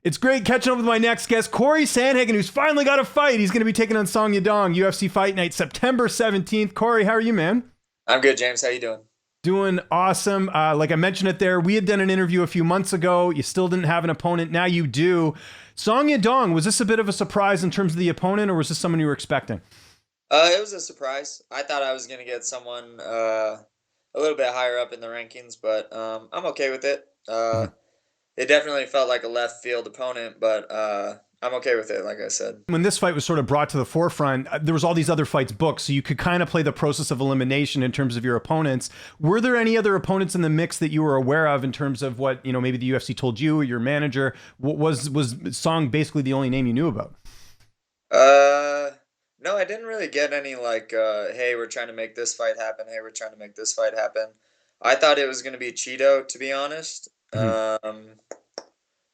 It's great catching up with my next guest, Cory Sandhagen, who's finally got a fight. He's going to be taking on Song Yadong, UFC Fight Night, September 17th. Cory, how are you, man? I'm good, James. How you doing? Doing awesome. Like I mentioned it there, we had done an interview a few months ago. You still didn't have an opponent. Now you do. Song Yadong, was this a bit of a surprise in terms of the opponent, or was this someone you were expecting? It was a surprise. I thought I was going to get someone a little bit higher up in the rankings, but I'm okay with it. It definitely felt like a left field opponent, but I'm okay with it, like I said. When this fight was sort of brought to the forefront, there was all these other fights booked, so you could kind of play the process of elimination in terms of your opponents. Were there any other opponents in the mix that you were aware of in terms of what, maybe the UFC told you or your manager? Was Song basically the only name you knew about? No, I didn't really get any hey, we're trying to make this fight happen. Hey, we're trying to make this fight happen. I thought it was going to be Cheeto, to be honest.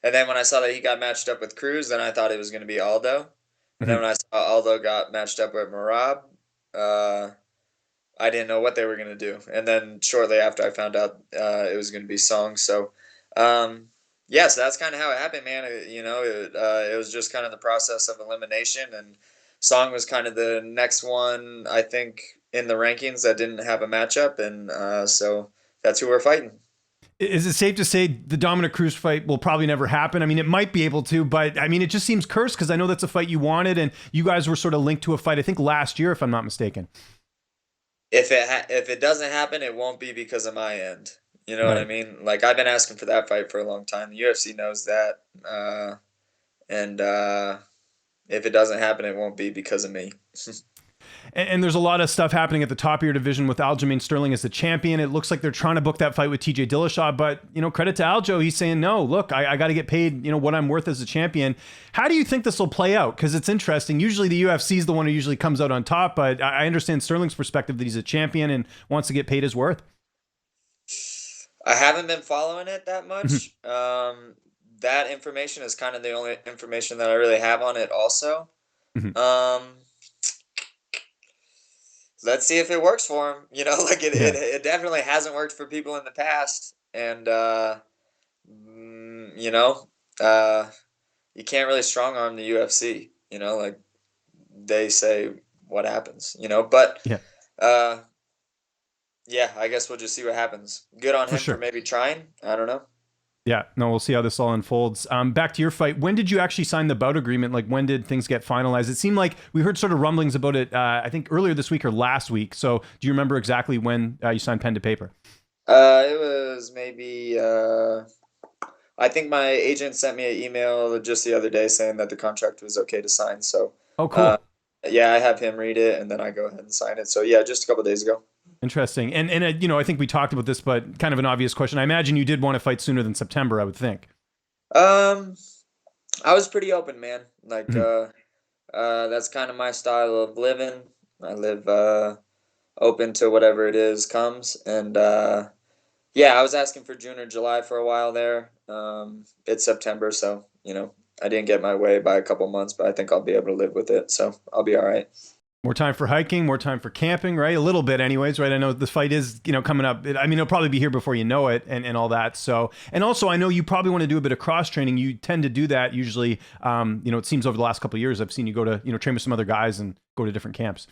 And then when I saw that he got matched up with Cruz, then I thought it was going to be Aldo. And then when I saw Aldo got matched up with Merab, I didn't know what they were going to do. And then shortly after I found out it was going to be Song. So, yeah, so that's kind of how it happened, man. It was just kind of the process of elimination. And Song was kind of the next one, I think, in the rankings that didn't have a matchup. And so that's who we're fighting. Is it safe to say the Dominick Cruz fight will probably never happen? I mean, it might be able to, but I mean, it just seems cursed because I know that's a fight you wanted, and you guys were sort of linked to a fight, I think last year, if I'm not mistaken. If it doesn't happen, it won't be because of my end. You know what I mean? Like, I've been asking for that fight for a long time. The UFC knows that, and if it doesn't happen, it won't be because of me. And there's a lot of stuff happening at the top of your division with Aljamain Sterling as the champion. It looks like they're trying to book that fight with TJ Dillashaw, but credit to Aljo, he's saying no. Look, I got to get paid, what I'm worth as a champion. How do you think this will play out? Because it's interesting. Usually the UFC is the one who usually comes out on top, but I understand Sterling's perspective that he's a champion and wants to get paid his worth. I haven't been following it that much. That information is kind of the only information that I really have on it. Also. Let's see if it works for him. It definitely hasn't worked for people in the past. And, you can't really strong arm the UFC, they say what happens, but, I guess we'll just see what happens. Good on him for maybe trying. I don't know. Yeah, no, we'll see how this all unfolds. Back to your fight. When did you actually sign the bout agreement? Like, when did things get finalized? It seemed like we heard sort of rumblings about it, I think earlier this week or last week. So do you remember exactly when you signed pen to paper? It was maybe, I think my agent sent me an email just the other day saying that the contract was okay to sign. So, oh, cool. Yeah, I have him read it and then I go ahead and sign it. So yeah, just a couple of days ago. Interesting. And I think we talked about this, but kind of an obvious question. I imagine you did want to fight sooner than September, I would think. I was pretty open, man. Like, that's kind of my style of living. I live open to whatever it is comes. And I was asking for June or July for a while there. It's September, so, I didn't get my way by a couple months, but I think I'll be able to live with it. So I'll be all right. More time for hiking, more time for camping, right? A little bit anyways, right? I know the fight is, coming up. I mean, it'll probably be here before you know it and all that. So, and also I know you probably want to do a bit of cross training. You tend to do that usually. It seems over the last couple of years, I've seen you go to, train with some other guys and go to different camps.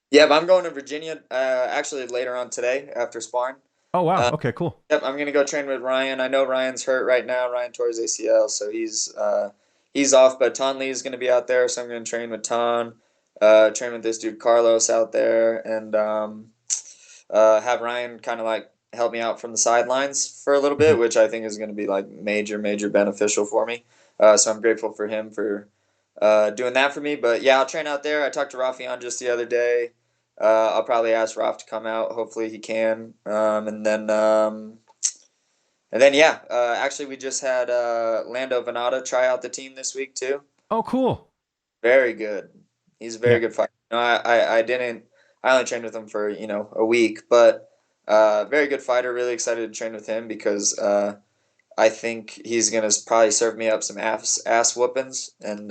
Yeah, but I'm going to Virginia, actually later on today after sparring. Oh, wow. Okay, cool. Yep. I'm going to go train with Ryan. I know Ryan's hurt right now. Ryan tore his ACL, so he's off, but Ton Lee is going to be out there. So I'm going to train with Ton. Train with this dude Carlos out there, and have Ryan kind of like help me out from the sidelines for a little bit, which I think is going to be like major beneficial for me. So I'm grateful for him for doing that for me. But yeah, I'll train out there. I talked to Rafian just the other day. I'll probably ask Raf to come out. Hopefully he can. And then actually we just had Lando Vannata try out the team this week too. Oh, cool. Very good. He's a very good fighter. I only trained with him for, a week, but very good fighter. Really excited to train with him because I think he's going to probably serve me up some ass whoopings, and,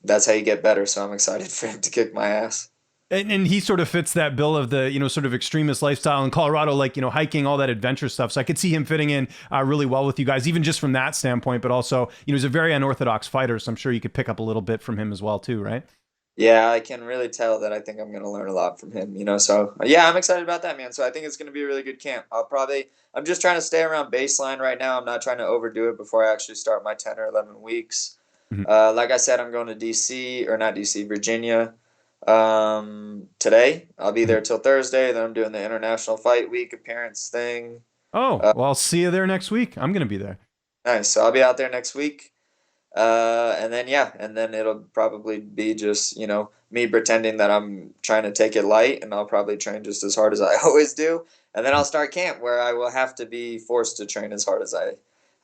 that's how you get better. So I'm excited for him to kick my ass. And he sort of fits that bill of the, sort of extremist lifestyle in Colorado, like, hiking, all that adventure stuff. So I could see him fitting in really well with you guys, even just from that standpoint. But also, he's a very unorthodox fighter. So I'm sure you could pick up a little bit from him as well, too, right? Yeah, I can really tell that I think I'm going to learn a lot from him, So, yeah, I'm excited about that, man. So I think it's going to be a really good camp. I'm just trying to stay around baseline right now. I'm not trying to overdo it before I actually start my 10 or 11 weeks. Mhm. Like I said, I'm going to DC, or not DC, Virginia today. I'll be there till Thursday. Then I'm doing the International Fight Week appearance thing. Oh, well, I'll see you there next week. I'm going to be there. Nice. So I'll be out there next week. And then it'll probably be just, me pretending that I'm trying to take it light, and I'll probably train just as hard as I always do. And then I'll start camp where I will have to be forced to train as hard as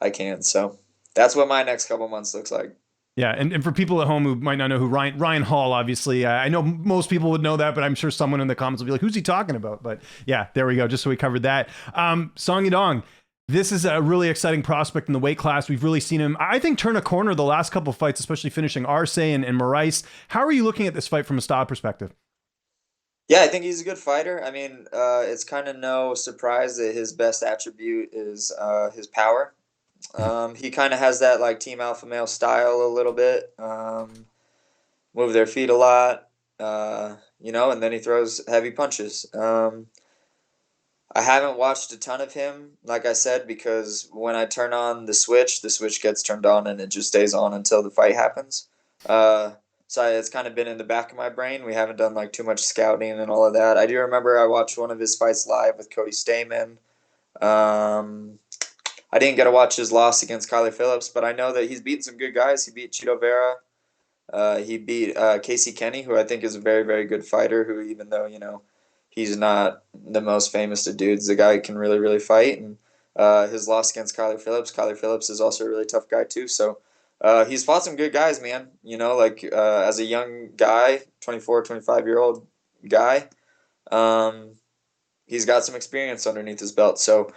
I can. So that's what my next couple months looks like. Yeah, and for people at home who might not know who Ryan Hall, obviously, I know most people would know that, but I'm sure someone in the comments will be like, who's he talking about? But yeah, there we go. Just so we covered that. Song Yadong, this is a really exciting prospect in the weight class. We've really seen him, I think, turn a corner the last couple of fights, especially finishing Arce and Moraes. How are you looking at this fight from a style perspective? Yeah, I think he's a good fighter. I mean, it's kind of no surprise that his best attribute is his power. He kind of has that like team alpha male style a little bit. Move their feet a lot, and then he throws heavy punches. I haven't watched a ton of him, like I said, because when I turn on the switch gets turned on and it just stays on until the fight happens. So it's kind of been in the back of my brain. We haven't done like too much scouting and all of that. I do remember I watched one of his fights live with Cody Stamann. I didn't get to watch his loss against Kyler Phillips, but I know that he's beaten some good guys. He beat Chito Vera. He beat Casey Kenny, who I think is a very, very good fighter, who even though, he's not the most famous of dudes, the guy can really, really fight. And his loss against Kyler Phillips is also a really tough guy too. So he's fought some good guys, man. As a young guy, 24, 25-year-old guy, he's got some experience underneath his belt. So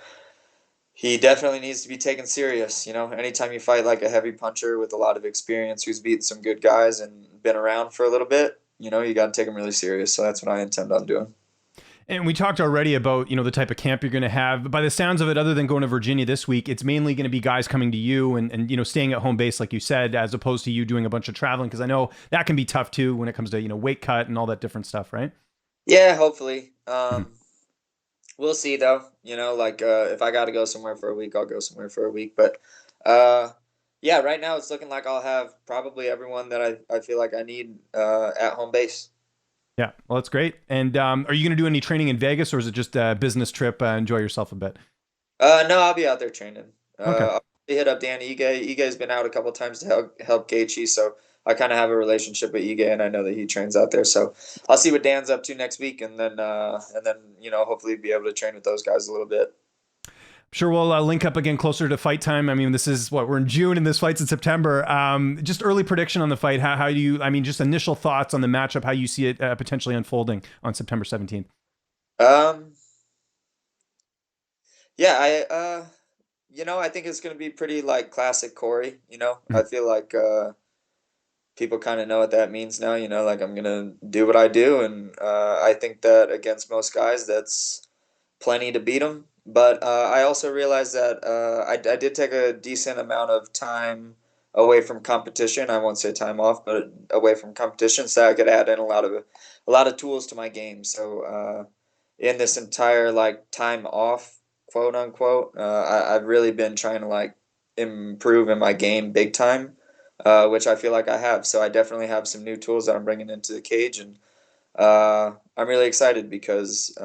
he definitely needs to be taken serious. Anytime you fight like a heavy puncher with a lot of experience who's beaten some good guys and been around for a little bit, you got to take him really serious. So that's what I intend on doing. And we talked already about, the type of camp you're going to have. But by the sounds of it, other than going to Virginia this week, it's mainly going to be guys coming to you and staying at home base, like you said, as opposed to you doing a bunch of traveling. Because I know that can be tough, too, when it comes to, weight cut and all that different stuff, right? Yeah, hopefully. We'll see, though. If I got to go somewhere for a week, I'll go somewhere for a week. But, yeah, right now it's looking like I'll have probably everyone that I feel like I need at home base. Yeah, well, that's great. And are you going to do any training in Vegas, or is it just a business trip, enjoy yourself a bit? No, I'll be out there training. Okay. I'll hit up Dan Ige. Ige's been out a couple times to help Gaethje, so I kind of have a relationship with Ige, and I know that he trains out there. So I'll see what Dan's up to next week, and then hopefully be able to train with those guys a little bit. Sure, we'll link up again closer to fight time. I mean, this is we're in June and this fight's in September. Just early prediction on the fight. How do you, just initial thoughts on the matchup, how you see it potentially unfolding on September 17th? Yeah, I think it's going to be pretty like classic Cory, I feel like people kind of know what that means now, like I'm going to do what I do. And I think that against most guys, that's plenty to beat them. But I also realized that I did take a decent amount of time away from competition. I won't say time off, but away from competition, so I could add in a lot of tools to my game. So in this entire like time off, quote unquote, I've really been trying to like improve in my game big time, which I feel like I have. So I definitely have some new tools that I'm bringing into the cage, and I'm really excited because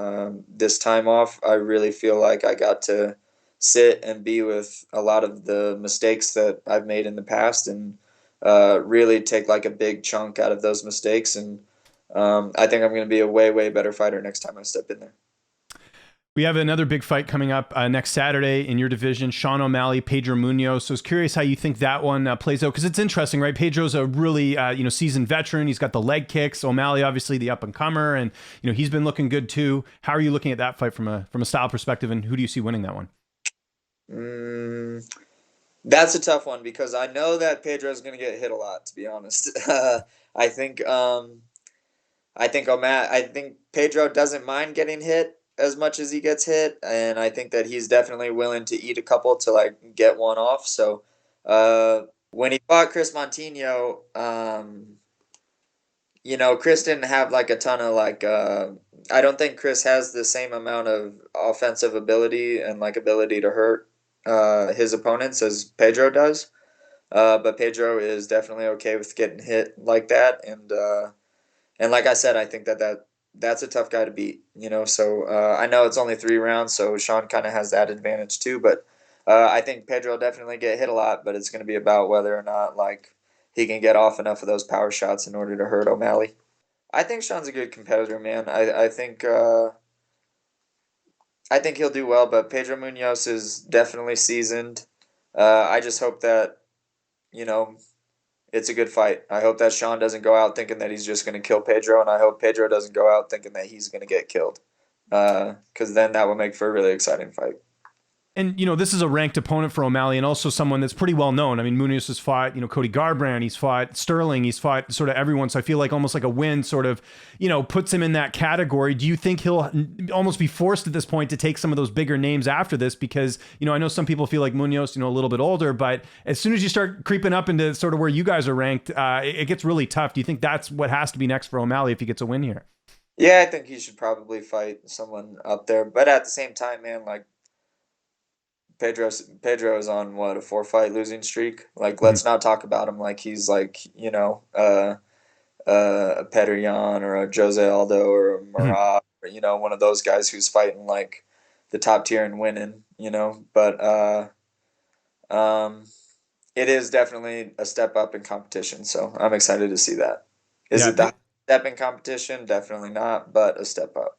this time off, I really feel like I got to sit and be with a lot of the mistakes that I've made in the past, and really take like a big chunk out of those mistakes. And I think I'm going to be a way, way better fighter next time I step in there. We have another big fight coming up next Saturday in your division, Sean O'Malley, Pedro Munhoz. So I was curious how you think that one plays out, because it's interesting, right? Pedro's a really seasoned veteran. He's got the leg kicks. O'Malley, obviously the up and comer, and he's been looking good too. How are you looking at that fight from a style perspective, and who do you see winning that one? That's a tough one because I know that Pedro's going to get hit a lot. To be honest, I think. I think Pedro doesn't mind getting hit as much as he gets hit, and I think that he's definitely willing to eat a couple to like get one off. So, when he fought Chris Montino, Chris didn't have like a ton of like. I don't think Chris has the same amount of offensive ability and like ability to hurt his opponents as Pedro does. But Pedro is definitely okay with getting hit like that, and like I said, I think that's a tough guy to beat. So I know it's only 3 rounds, so Sean kind of has that advantage too. But I think Pedro will definitely get hit a lot, but it's going to be about whether or not like he can get off enough of those power shots in order to hurt O'Malley. I think Sean's a good competitor, man. I think he'll do well, but Pedro Munhoz is definitely seasoned. I just hope that you know it's a good fight. I hope that Sean doesn't go out thinking that he's just going to kill Pedro, and I hope Pedro doesn't go out thinking that he's going to get killed. Because then that will make for a really exciting fight. And, this is a ranked opponent for O'Malley and also someone that's pretty well known. I mean, Munhoz has fought, Cody Garbrandt, he's fought Sterling, he's fought sort of everyone. So I feel like almost like a win sort of, puts him in that category. Do you think he'll almost be forced at this point to take some of those bigger names after this? Because, I know some people feel like Munhoz, a little bit older, but as soon as you start creeping up into sort of where you guys are ranked, it gets really tough. Do you think that's what has to be next for O'Malley if he gets a win here? Yeah, I think he should probably fight someone up there. But at the same time, man, like Pedro is on what, a 4 fight losing streak. Like, let's not talk about him like he's like a Petr Yan or a Jose Aldo or a Murat, or, one of those guys who's fighting like the top tier and winning. But it is definitely a step up in competition. So I'm excited to see that. Is Yeah. it the step in competition? Definitely not, but a step up.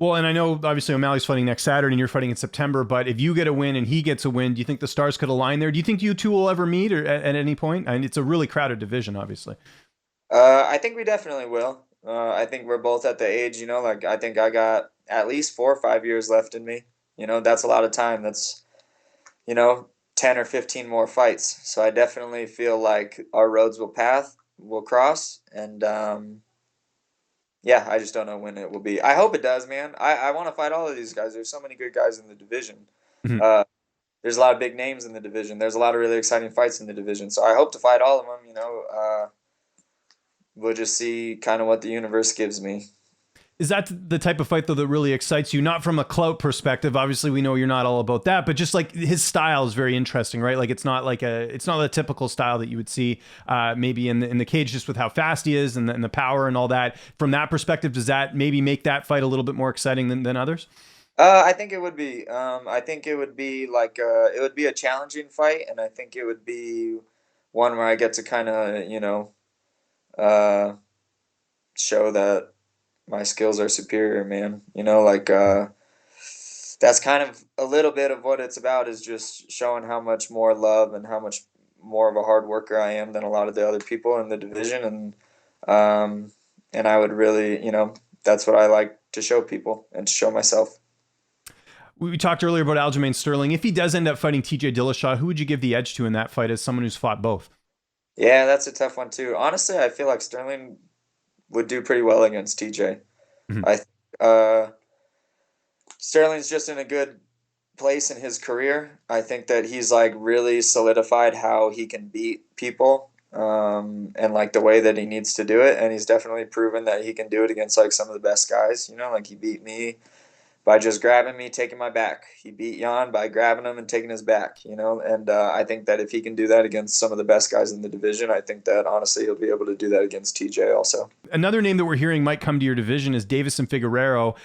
Well, and I know obviously O'Malley's fighting next Saturday and you're fighting in September, but if you get a win and he gets a win, do you think the stars could align there? Do you think you two will ever meet or at any point? I mean, it's a really crowded division, obviously. I think we definitely will. I think we're both at the age, like I think I got at least 4 or 5 years left in me. That's a lot of time. That's, you know, 10 or 15 more fights. So I definitely feel like our roads will cross. And yeah, I just don't know when it will be. I hope it does, man. I want to fight all of these guys. There's so many good guys in the division. Mhm. There's a lot of big names in the division. There's a lot of really exciting fights in the division. So I hope to fight all of them, we'll just see kind of what the universe gives me. Is that the type of fight though that really excites you? Not from a clout perspective. Obviously, we know you're not all about that, but just like his style is very interesting, right? Like it's not a typical style that you would see maybe in the cage, just with how fast he is and the power and all that. From that perspective, does that maybe make that fight a little bit more exciting than others? I think it would be. I think it would be like it would be a challenging fight, and I think it would be one where I get to kind of uh, show that my skills are superior, man. That's kind of a little bit of what it's about, is just showing how much more love and how much more of a hard worker I am than a lot of the other people in the division, and I would really, that's what I like to show people and to show myself. We talked earlier about Aljamain Sterling. If he does end up fighting TJ Dillashaw, who would you give the edge to in that fight as someone who's fought both? Yeah, that's a tough one too. Honestly, I feel like Sterling would do pretty well against TJ. Mhm. I think uh, Sterling's just in a good place in his career. I think that he's like really solidified how he can beat people, and like the way that he needs to do it. And he's definitely proven that he can do it against like some of the best guys. Like he beat me by just grabbing me, taking my back. He beat Jan by grabbing him and taking his back, and I think that if he can do that against some of the best guys in the division, I think that honestly he'll be able to do that against TJ also. Another name that we're hearing might come to your division is Deivseson Figeredo.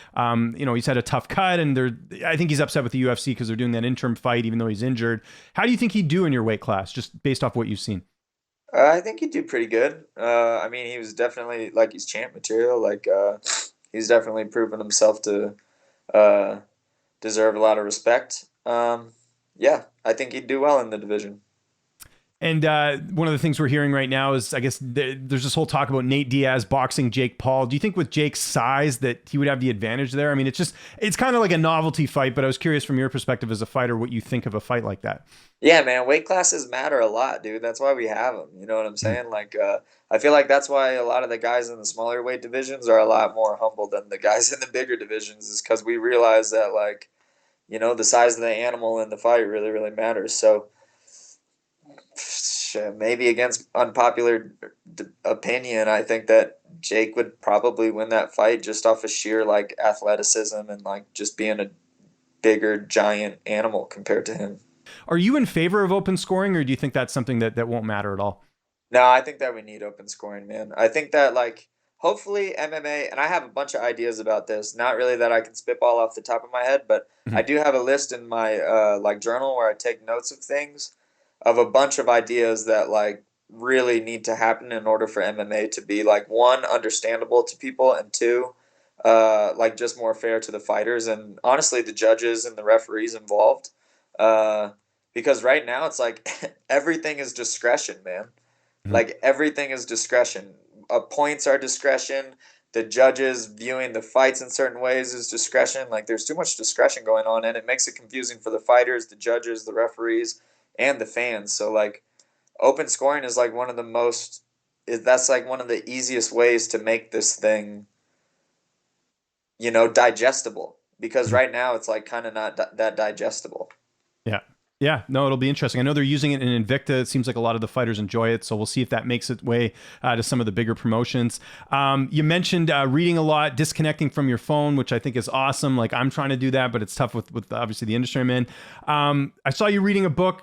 He's had a tough cut, and I think he's upset with the UFC because they're doing that interim fight, even though he's injured. How do you think he'd do in your weight class, just based off what you've seen? I think he'd do pretty good. I mean, he was definitely like he's champ material. Like he's definitely proven himself to uh, deserve a lot of respect. Yeah, I think he'd do well in the division. And one of the things we're hearing right now is, I guess, there's this whole talk about Nate Diaz boxing Jake Paul. Do you think with Jake's size that he would have the advantage there? I mean, it's kind of like a novelty fight, but I was curious from your perspective as a fighter, what you think of a fight like that. Yeah, man, weight classes matter a lot, dude. That's why we have them. You know what I'm Mm. saying? Like, I feel like that's why a lot of the guys in the smaller weight divisions are a lot more humble than the guys in the bigger divisions, is because we realize that, like, the size of the animal in the fight really, really matters. So, shit, maybe against unpopular opinion, I think that Jake would probably win that fight just off of sheer, like, athleticism and, like, just being a bigger, giant animal compared to him. Are you in favor of open scoring, or do you think that's something that won't matter at all? No, I think that we need open scoring, man. I think that, like, hopefully MMA, and I have a bunch of ideas about this. Not really that I can spitball off the top of my head, but I Mhm. do have a list in my like journal where I take notes of things, of a bunch of ideas that, like, really need to happen in order for MMA to be, like, one, understandable to people, and two, like, just more fair to the fighters and honestly the judges and the referees involved. Uh, because right now it's like everything is discretion, man. Mhm. Like, everything is discretion. Points are discretion. The judges viewing the fights in certain ways is discretion. Like, there's too much discretion going on, and it makes it confusing for the fighters, the judges, the referees, and the fans. So, like, open scoring is like one of the most. That's like one of the easiest ways to make this thing, digestible. Because Mhm. right now it's like kind of not that digestible. Yeah. Yeah, no, it'll be interesting. I know they're using it in Invicta. It seems like a lot of the fighters enjoy it, so we'll see if that makes its way to some of the bigger promotions. You mentioned reading a lot, disconnecting from your phone, which I think is awesome. Like, I'm trying to do that, but it's tough with obviously the industry I'm in. I saw you reading a book.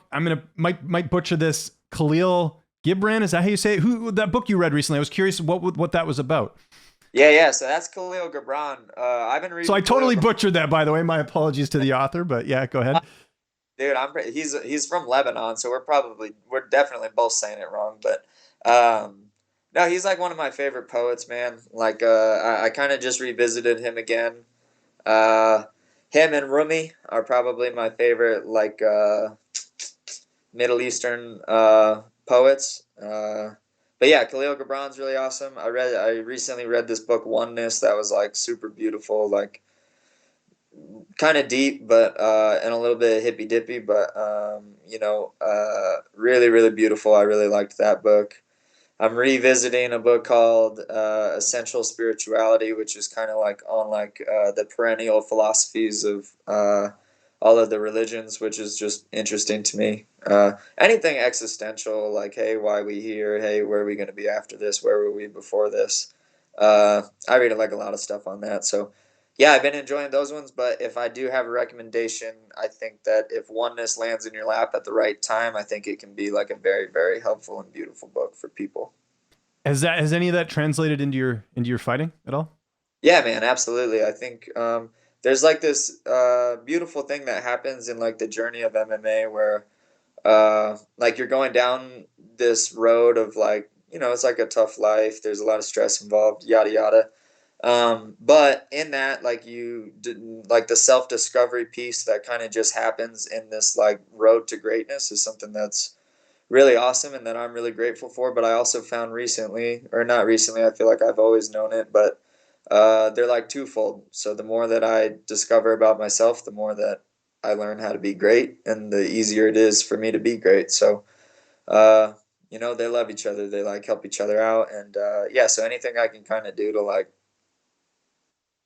Might butcher this. Khalil Gibran, is that how you say it? Who that book you read recently? I was curious what that was about. Yeah, yeah. So that's Khalil Gibran. I've been So I reading Khalil totally Gibran. butchered that, by the way. My apologies to the author, but yeah, go ahead. Dude, he's from Lebanon, so we're definitely both saying it wrong, but no, he's like one of my favorite poets, man. Like, I kind of just revisited him again. Uh, him and Rumi are probably my favorite, like, Middle Eastern poets. But yeah, Khalil Gibran's really awesome. I recently read this book Oneness that was, like, super beautiful, like, kind of deep, but and a little bit hippy dippy, but really, really beautiful. I really liked that book. I'm revisiting a book called Essential Spirituality, which is kind of like on, like, the perennial philosophies of all of the religions, which is just interesting to me. Anything existential, like, hey, why are we here? Hey, where are we going to be after this? Where were we before this? I read like a lot of stuff on that. So, yeah, I've been enjoying those ones. But if I do have a recommendation, I think that if Oneness lands in your lap at the right time, I think it can be like a very, very helpful and beautiful book for people. Has any of that translated into your fighting at all? Yeah, man, absolutely. I think there's like this beautiful thing that happens in, like, the journey of MMA where like, you're going down this road of, like, it's like a tough life. There's a lot of stress involved, yada yada. But in that, like, like, the self discovery piece that kind of just happens in this, like, road to greatness is something that's really awesome and that I'm really grateful for. But I also found recently, or not recently, I feel like I've always known it, but they're like twofold. So the more that I discover about myself, the more that I learn how to be great, and the easier it is for me to be great. So, uh, they love each other. They, like, help each other out, and yeah. So anything I can kind of do to, like,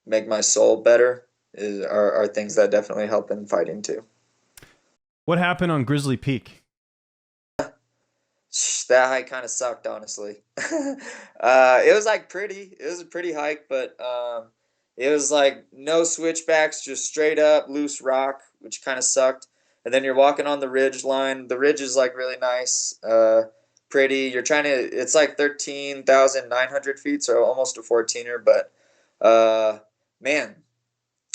make my soul better are things that definitely help in fighting too. What happened on Grizzly Peak? That hike kind of sucked, honestly. It was, like, pretty. It was a pretty hike, but it was like no switchbacks, just straight up loose rock, which kind of sucked. And then you're walking on the ridge line. The ridge is, like, really nice, pretty. You're trying to. It's like 13,900 feet, so almost a 14er. But man,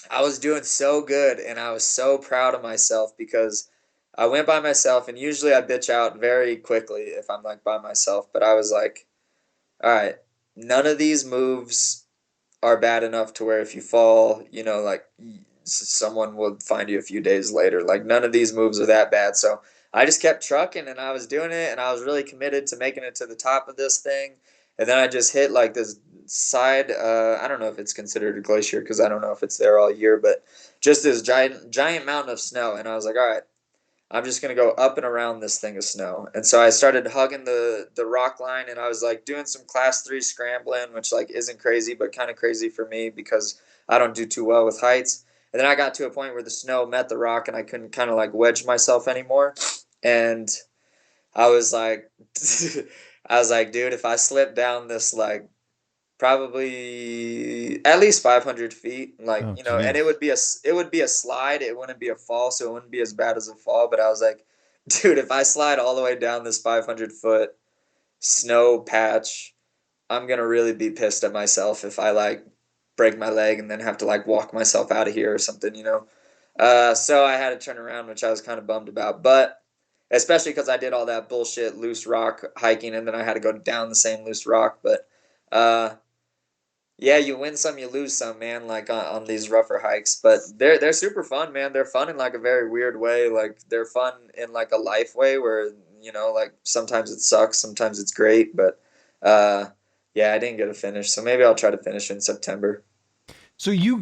I was doing so good, and I was so proud of myself because I went by myself, and usually I bitch out very quickly if I'm, like, by myself. But I was like, all right, none of these moves are bad enough to where if you fall, like, someone will find you a few days later. Like, none of these moves are that bad. So I just kept trucking, and I was doing it, and I was really committed to making it to the top of this thing. And then I just hit like this side. I don't know if it's considered a glacier because I don't know if it's there all year, but just this giant mountain of snow. And I was like, all right, I'm just gonna go up and around this thing of snow. And so I started hugging the rock line, and I was like doing some class 3 scrambling, which like isn't crazy, but kind of crazy for me because I don't do too well with heights. And then I got to a point where the snow met the rock, and I couldn't kind of like wedge myself anymore. And I was like, I was like, dude, if I slip down this like probably at least 500 feet, like Oh, and geez. it would be a slide. It wouldn't be a fall, so it wouldn't be as bad as a fall. But I was like, dude, if I slide all the way down this 500-foot snow patch, I'm gonna really be pissed at myself if I like break my leg and then have to like walk myself out of here or something. So I had to turn around, which I was kind of bummed about, but especially because I did all that bullshit loose rock hiking, and then I had to go down the same loose rock. But uh, yeah, you win some, you lose some, man. Like on these rougher hikes, but they're super fun, man. They're fun in like a very weird way. Like they're fun in like a life way where like sometimes it sucks, sometimes it's great. But yeah, I didn't get to finish, so maybe I'll try to finish in September. So you're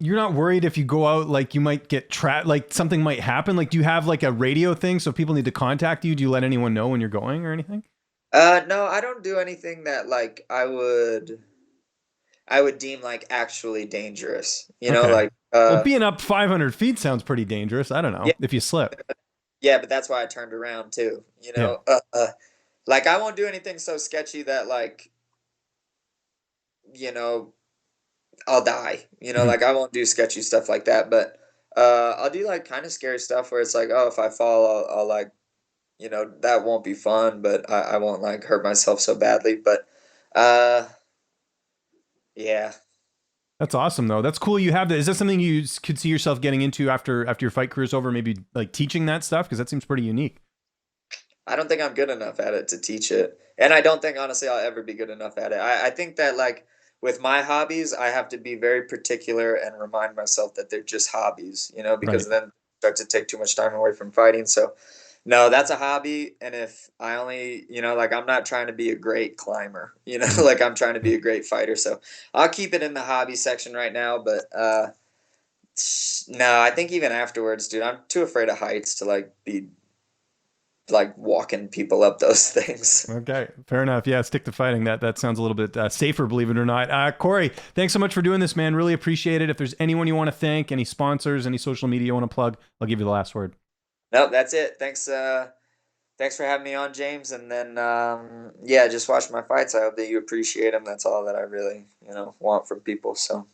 not worried if you go out, like you might get trapped, like something might happen. Like, do you have like a radio thing so if people need to contact you? Do you let anyone know when you're going or anything? No, I don't do anything that like I would deem like actually dangerous. Okay. Like Well, being up 500 feet sounds pretty dangerous. I don't yeah, know if you slip. yeah, but that's why I turned around too. Yeah. Like I won't do anything so sketchy that like you know I'll die. Mhm. Like I won't do sketchy stuff like that, but I'll do like kind of scary stuff where it's like, oh, if I fall, I'll like that won't be fun, but I won't like hurt myself so badly. But uh, yeah. That's awesome though. That's cool. You have that. Is that something you could see yourself getting into after your fight career is over? Maybe like teaching that stuff because that seems pretty unique. I don't think I'm good enough at it to teach it. And I don't think honestly I'll ever be good enough at it. I think that like with my hobbies, I have to be very particular and remind myself that they're just hobbies, because Right. then start to take too much time away from fighting. So no, that's a hobby. And if I only, like I'm not trying to be a great climber, Mhm. like I'm trying to be a great fighter. So I'll keep it in the hobby section right now. But no, I think even afterwards, dude, I'm too afraid of heights to like be like walking people up those things. Okay, fair enough. Yeah, stick to fighting. That sounds a little bit safer, believe it or not. Cory, thanks so much for doing this, man. Really appreciate it. If there's anyone you want to thank, any sponsors, any social media you want to plug, I'll give you the last word. No, that's it. Thanks for having me on, James. And then yeah, just watch my fights. I hope that you appreciate them. That's all that I really want from people. So.